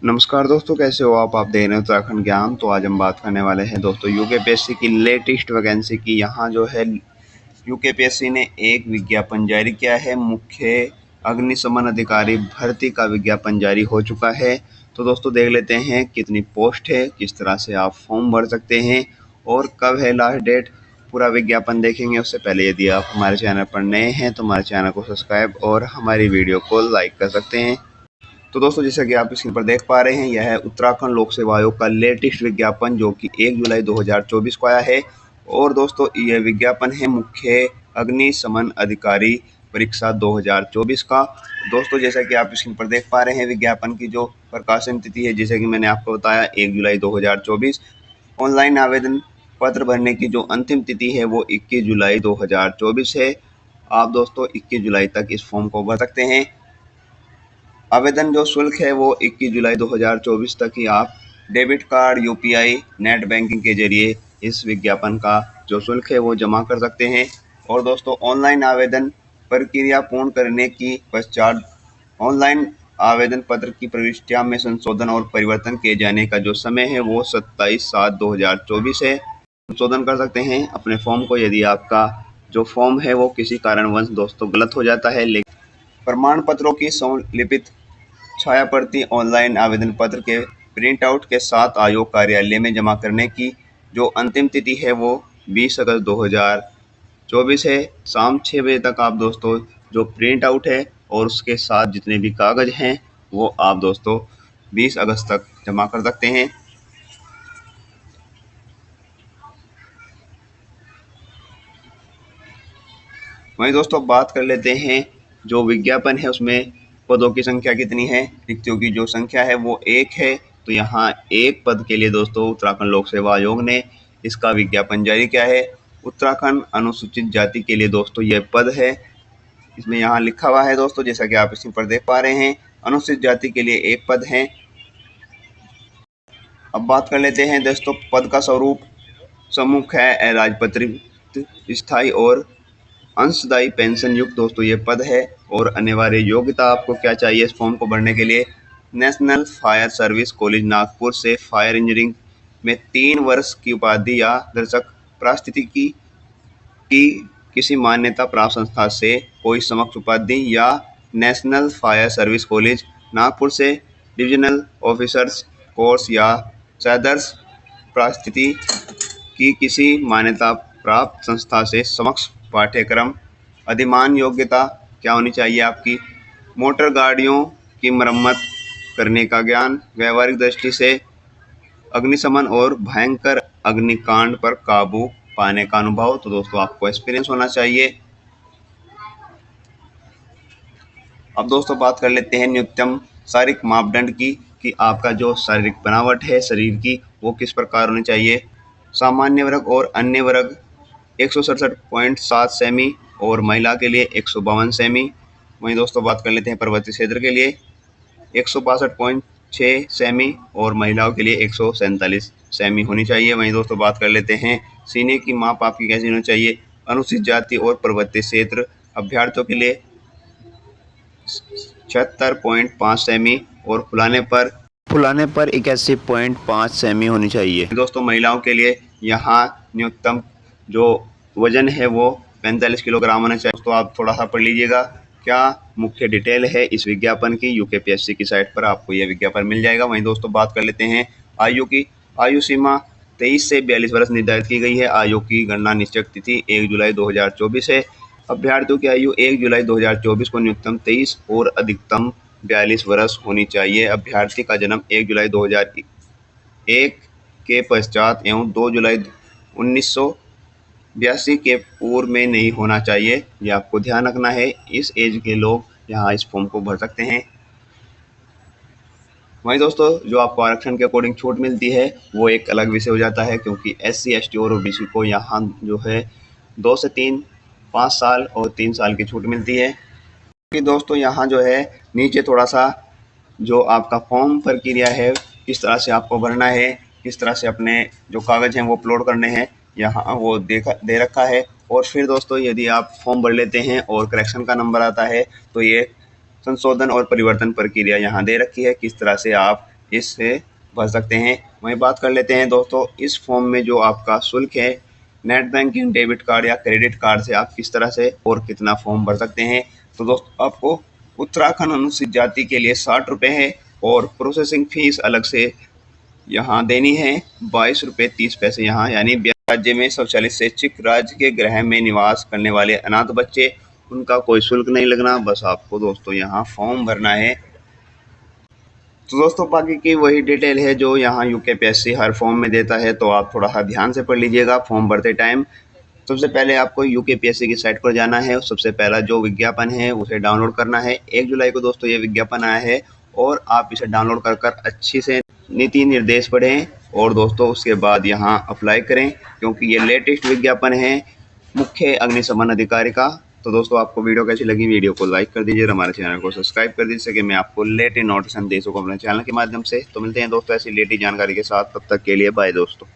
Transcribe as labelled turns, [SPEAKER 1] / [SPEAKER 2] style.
[SPEAKER 1] नमस्कार दोस्तों, कैसे हो आप देख रहे हैं उत्तराखंड ज्ञान। तो आज हम बात करने वाले हैं दोस्तों यूकेपीएससी की लेटेस्ट वैकेंसी की। यहाँ जो है यूकेपीएससी ने एक विज्ञापन जारी किया है। मुख्य अग्निशमन अधिकारी भर्ती का विज्ञापन जारी हो चुका है। तो दोस्तों देख लेते हैं कितनी पोस्ट है, किस तरह से आप फॉर्म भर सकते हैं और कब है लास्ट डेट। पूरा विज्ञापन देखेंगे। उससे पहले यदि आप हमारे चैनल पर नए हैं तो हमारे चैनल को सब्सक्राइब और हमारी वीडियो को लाइक कर सकते हैं। तो दोस्तों जैसा कि आप स्क्रीन पर देख पा रहे हैं, यह है उत्तराखंड लोक सेवा आयोग का लेटेस्ट विज्ञापन जो कि 1 जुलाई 2024 को आया है। और दोस्तों यह विज्ञापन है मुख्य अग्निशमन अधिकारी परीक्षा 2024 का। दोस्तों जैसा कि आप स्क्रीन पर देख पा रहे हैं, विज्ञापन की जो प्रकाशन तिथि है, जैसे कि मैंने आपको बताया 1 जुलाई 2024। ऑनलाइन आवेदन पत्र भरने की जो अंतिम तिथि है वो 21 जुलाई 2024 है। आप दोस्तों 21 जुलाई तक इस फॉर्म को भर सकते हैं। आवेदन जो शुल्क है वो 21 जुलाई 2024 तक ही आप debit card, UPI, net banking के जरिए इस विज्ञापन का जो शुल्क है वो जमा कर सकते हैं। और दोस्तों ऑनलाइन आवेदन प्रक्रिया पूर्ण करने की पश्चात ऑनलाइन आवेदन पत्र की प्रविष्टियां में संशोधन और परिवर्तन किए जाने का जो समय है वो 27/7/2024 है। संशोधन कर सकते हैं अपने फॉर्म को यदि आपका जो फॉर्म है वो किसी कारणवश दोस्तों गलत हो जाता है। लेकिन प्रमाण पत्रों की संलिपित छाया प्रति ऑनलाइन आवेदन पत्र के प्रिंट आउट के साथ आयोग कार्यालय में जमा करने की जो अंतिम तिथि है वो 20 अगस्त 2024 है। शाम 6 बजे तक आप दोस्तों जो प्रिंट आउट है और उसके साथ जितने भी कागज हैं वो आप दोस्तों 20 अगस्त तक जमा कर सकते हैं। वहीं दोस्तों बात कर लेते हैं जो विज्ञापन है उसमें पदों की संख्या कितनी है। रिक्तियों की जो संख्या है वो 1 है। तो यहाँ एक पद के लिए दोस्तों उत्तराखंड लोक सेवा आयोग ने इसका विज्ञापन जारी किया है। उत्तराखंड अनुसूचित जाति के लिए दोस्तों यह पद है। इसमें यहाँ लिखा हुआ है दोस्तों, जैसा कि आप इसी पर देख पा रहे हैं, अनुसूचित जाति के लिए एक पद है। अब बात कर लेते हैं दोस्तों पद का स्वरूप। सम्मुख है अराजपत्रित स्थायी और अंशदायी पेंशन युक्त दोस्तों ये पद है। और अनिवार्य योग्यता आपको क्या चाहिए इस फॉर्म को भरने के लिए। National fire service college Nagpur से फायर इंजीनियरिंग में 3 वर्ष की उपाधि या दर्शक पारिस्थितिकी की किसी मान्यता प्राप्त संस्था से कोई समकक्ष उपाधि या national fire service college Nagpur से डिविजनल ऑफिसर्स कोर्स या सदर्स पारिस्थितिकी की किसी मान्यता प्राप्त संस्था से समकक्ष पाठ्यक्रम। अधिमान योग्यता क्या होनी चाहिए आपकी। मोटर गाड़ियों की मरम्मत करने का ज्ञान, व्यावहारिक दृष्टि से अग्निशमन और भयंकर अग्निकांड पर काबू पाने का अनुभव। तो दोस्तों आपको एक्सपीरियंस होना चाहिए। अब दोस्तों बात कर लेते हैं न्यूनतम शारीरिक मापदंड की कि आपका जो शारीरिक बनावट है शरीर की वो किस प्रकार होनी चाहिए। सामान्य वर्ग और अन्य वर्ग 167.7 सेमी और महिला के लिए 152 सेमी। वहीं दोस्तों बात कर लेते हैं पर्वतीय क्षेत्र के लिए 162.6 सेमी और महिलाओं के लिए 147 सेमी होनी चाहिए। वहीं दोस्तों बात कर लेते हैं सीने की माप आपकी कैसी होनी चाहिए। अनुसूचित जाति और पर्वतीय क्षेत्र अभ्यर्थियों के लिए 76.5 सेमी और फुलाने पर 81.5 सेमी होनी चाहिए। दोस्तों महिलाओं के लिए यहाँ न्यूनतम जो वजन है वो 45 किलोग्राम होना चाहिए। दोस्तों आप थोड़ा सा पढ़ लीजिएगा क्या मुख्य डिटेल है इस विज्ञापन की। यूकेपीएससी की साइट पर आपको यह विज्ञापन मिल जाएगा। वहीं दोस्तों बात कर लेते हैं आयु की। आयु सीमा 23 से 42 वर्ष निर्धारित की गई है। आयु की गणना निश्चित तिथि 1 जुलाई 2024 है। अभ्यर्थियों की आयु 1 जुलाई 2024 को न्यूनतम 23 और अधिकतम 42 वर्ष होनी चाहिए। अभ्यर्थी का जन्म 1 जुलाई 2001 के पश्चात एवं 2 जुलाई 1982 के पूर्व में नहीं होना चाहिए। ये आपको ध्यान रखना है। इस एज के लोग यहाँ इस फॉर्म को भर सकते हैं। वहीं दोस्तों जो आपको आरक्षण के अकॉर्डिंग छूट मिलती है वो एक अलग विषय हो जाता है, क्योंकि SC ST और OBC को यहाँ जो है 2 से 3 5 साल और 3 साल की छूट मिलती है। कि दोस्तों यहाँ जो है नीचे थोड़ा सा जो आपका फॉर्म प्रक्रिया है किस तरह से आपको भरना है, किस तरह से अपने जो कागज़ हैं वो अपलोड करने हैं, यहाँ वो दे रखा है। और फिर दोस्तों यदि आप फॉर्म भर लेते हैं और करेक्शन का नंबर आता है तो ये संशोधन और परिवर्तन प्रक्रिया यहाँ दे रखी है, किस तरह से आप इससे भर सकते हैं। वहीं बात कर लेते हैं दोस्तों इस फॉर्म में जो आपका शुल्क है, नेट बैंकिंग, डेबिट कार्ड या क्रेडिट कार्ड से आप किस तरह से और कितना फॉर्म भर सकते हैं। तो दोस्तों आपको उत्तराखंड अनुसूचित जाति के लिए 60 रुपये है और प्रोसेसिंग फीस अलग से यहाँ देनी है 22 रुपये 30 पैसे यहाँ, यानी राज्य में शौचालय से इच्छुक राज्य के गृह में निवास करने वाले अनाथ बच्चे, उनका कोई शुल्क नहीं लगना, बस आपको दोस्तों यहाँ फॉर्म भरना है। तो दोस्तों बाकी की वही डिटेल है जो यहाँ यूकेपीएससी हर फॉर्म में देता है, तो आप थोड़ा ध्यान से पढ़ लीजिएगा फॉर्म भरते टाइम। सबसे पहले आपको यूकेपीएससी की साइट पर जाना है, सबसे पहला जो विज्ञापन है उसे डाउनलोड करना है। 1 जुलाई को दोस्तों ये विज्ञापन आया है और आप इसे डाउनलोड कर अच्छी से नीति निर्देश पढ़ें और दोस्तों उसके बाद यहाँ अप्लाई करें, क्योंकि ये लेटेस्ट विज्ञापन है मुख्य अग्निशमन अधिकारी का। तो दोस्तों आपको वीडियो कैसी लगी, वीडियो को लाइक कर दीजिए और हमारे चैनल को सब्सक्राइब कर दीजिए कि मैं आपको लेटेस्ट नोटिफिकेशन दे सकूँ अपने चैनल के माध्यम से। तो मिलते हैं दोस्तों ऐसी लेटेस्ट जानकारी के साथ, तब तक के लिए बाय दोस्तों।